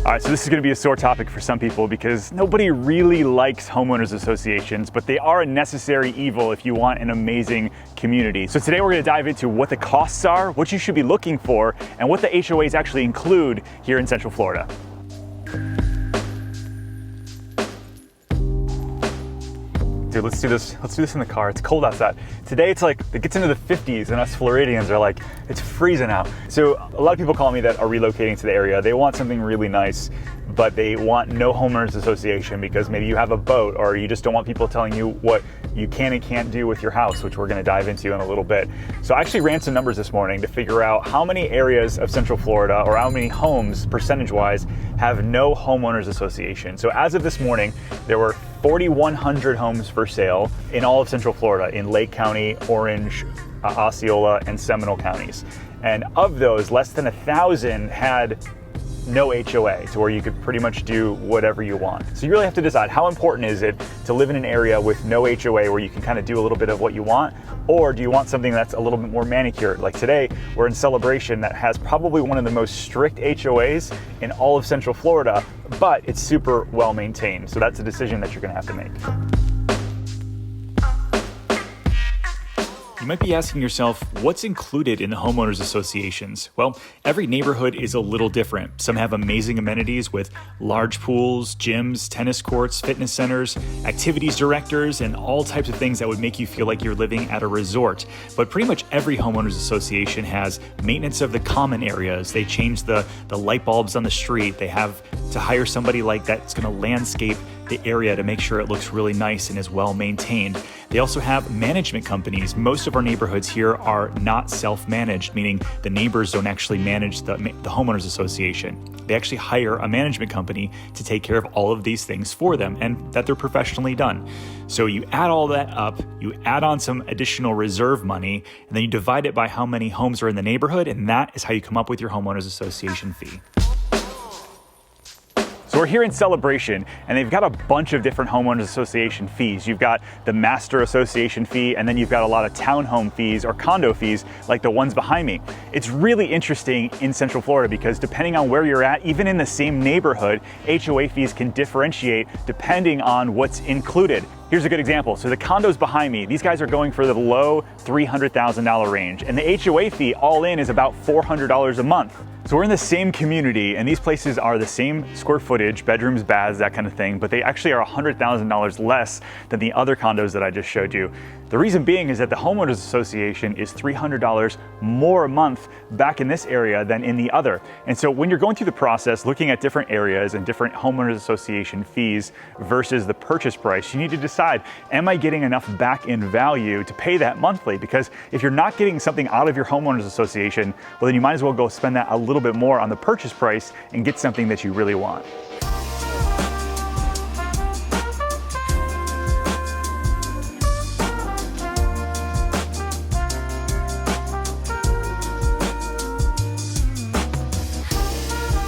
All right, so this is going to be a sore topic for some people because nobody really likes homeowners associations, but they are a necessary evil if you want an amazing community. So today we're going to dive into what the costs are, what you should be looking for, and what the HOAs actually include here in Central Florida. Dude, let's do this in the car. It's cold outside. Today it's like, it gets into the 50s and us Floridians are like, it's freezing out. So a lot of people call me that are relocating to the area. They want something really nice, but they want no homeowners association because maybe you have a boat or you just don't want people telling you what you can and can't do with your house, which we're gonna dive into in a little bit. So I actually ran some numbers this morning to figure out how many areas of Central Florida or how many homes percentage-wise have no homeowners association. So as of this morning, there were 4,100 homes for sale in all of Central Florida, in Lake County, Orange, Osceola, and Seminole counties. And of those, less than 1,000 had no HOA, to where you could pretty much do whatever you want. So you really have to decide, how important is it to live in an area with no HOA where you can kind of do a little bit of what you want, or do you want something that's a little bit more manicured? Like today, we're in Celebration that has probably one of the most strict HOAs in all of Central Florida, but it's super well maintained. So that's a decision that you're gonna have to make. You might be asking yourself, what's included in the homeowners associations? Well, every neighborhood is a little different. Some have amazing amenities with large pools, gyms, tennis courts, fitness centers, activities directors, and all types of things that would make you feel like you're living at a resort. But pretty much every homeowners association has maintenance of the common areas. They change the light bulbs on the street. They have to hire somebody like that's gonna landscape the area to make sure it looks really nice and is well maintained. They also have management companies. Most of our neighborhoods here are not self-managed, meaning the neighbors don't actually manage the homeowners association. They actually hire a management company to take care of all of these things for them, and that they're professionally done. So you add all that up, you add on some additional reserve money, and then you divide it by how many homes are in the neighborhood, and that is how you come up with your homeowners association fee. So we're here in Celebration, and they've got a bunch of different homeowners association fees. You've got the master association fee, and then you've got a lot of townhome fees or condo fees like the ones behind me. It's really interesting in Central Florida because depending on where you're at, even in the same neighborhood, HOA fees can differentiate depending on what's included. Here's a good example. So the condos behind me, these guys are going for the low $300,000 range, and the HOA fee all in is about $400 a month. So we're in the same community, and these places are the same square footage, bedrooms, baths, that kind of thing, but they actually are $100,000 less than the other condos that I just showed you. The reason being is that the homeowners association is $300 more a month back in this area than in the other. And so when you're going through the process, looking at different areas and different homeowners association fees versus the purchase price, you need to decide, am I getting enough back in value to pay that monthly? Because if you're not getting something out of your homeowners association, well, then you might as well go spend that a little bit more on the purchase price and get something that you really want.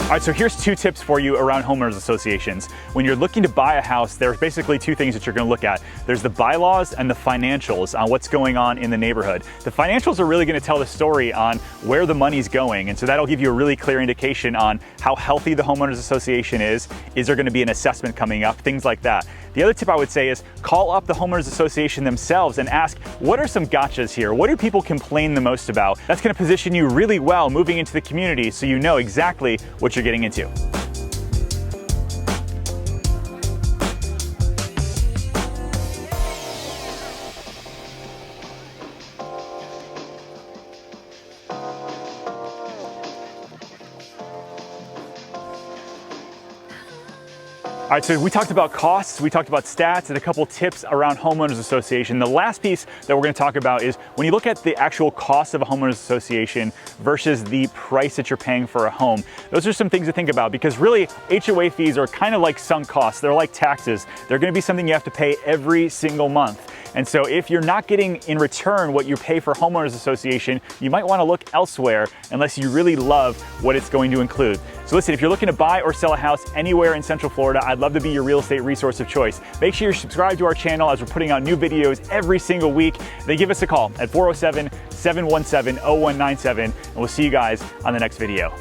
All right, so here's two tips for you around homeowners associations. When you're looking to buy a house, there's basically two things that you're gonna look at. There's the bylaws and the financials on what's going on in the neighborhood. The financials are really gonna tell the story on where the money's going, and so that'll give you a really clear indication on how healthy the homeowners association is there gonna be an assessment coming up, things like that. The other tip I would say is call up the homeowners association themselves and ask, what are some gotchas here? What do people complain the most about? That's gonna position you really well moving into the community so you know exactly what you're getting into. All right, so we talked about costs, we talked about stats, and a couple tips around homeowners association. The last piece that we're gonna talk about is when you look at the actual cost of a homeowners association versus the price that you're paying for a home, those are some things to think about because really HOA fees are kind of like sunk costs. They're like taxes. They're gonna be something you have to pay every single month. And so if you're not getting in return what you pay for homeowners association, you might want to look elsewhere unless you really love what it's going to include. So listen, if you're looking to buy or sell a house anywhere in Central Florida, I'd love to be your real estate resource of choice. Make sure you're subscribed to our channel as we're putting out new videos every single week. Then give us a call at 407-717-0197, and we'll see you guys on the next video.